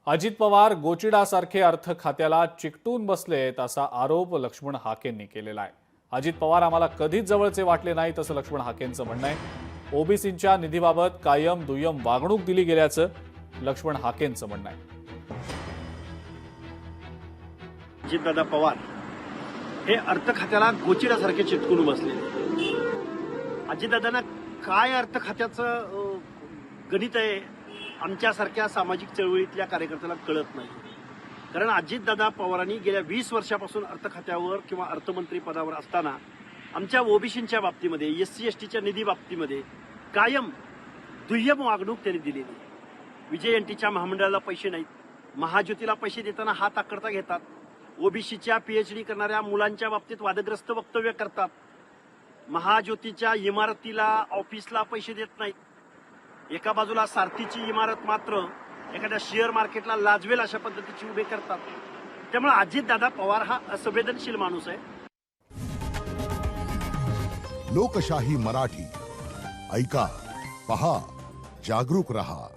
अजित पवार गोचिडासारखे अर्थ खात्याला चिकटून बसलेत असा आरोप लक्ष्मण हाकेंनी केलेला आहे। अजित पवार आम्हाला कधीच जवळचे वाटले नाहीत असं लक्ष्मण हाकेंचं म्हणणं आहे। ओबीसींच्या निधीबाबत कायम दुय्यम वागणूक दिली गेल्याचं लक्ष्मण हाकेंचं म्हणणं आहे। अजितदादा पवार हे अर्थ खात्याला गोचिडासारखे चिटकून बसले। अजितदादांना काय अर्थ खात्याचं गणित आहे आमच्यासारख्या सामाजिक चळवळीतल्या कार्यकर्त्याला कळत नाही। कारण अजितदादा पवारांनी गेल्या 20 वर्षापासून अर्थ खात्यावर किंवा अर्थमंत्री पदावर असताना आमच्या ओबीसींच्या बाबतीमध्ये एससी एसटीच्या निधी बाबतीमध्ये कायम दुय्यम वागणूक त्यांनी दिलेली आहे। विजय एनटीच्या महामंडळाला पैसे नाहीत, महाज्योतीला पैसे देताना हात आकडता घेतात, ओबीसीच्या पीएचडी करणाऱ्या मुलांच्या बाबतीत वादग्रस्त वक्तव्य करतात, महाज्योतीच्या इमारतीला ऑफिसला पैसे देत नाहीत। एका बाजूला सारथीची इमारत मात्र एखाद्या शेअर मार्केटला लाजवेल अशा पद्धतीची उभे करतात। त्यामुळे अजितदादा पवार हा असंवेदनशील माणूस आहे। लोकशाही मराठी ऐका, पहा, जागरूक रहा।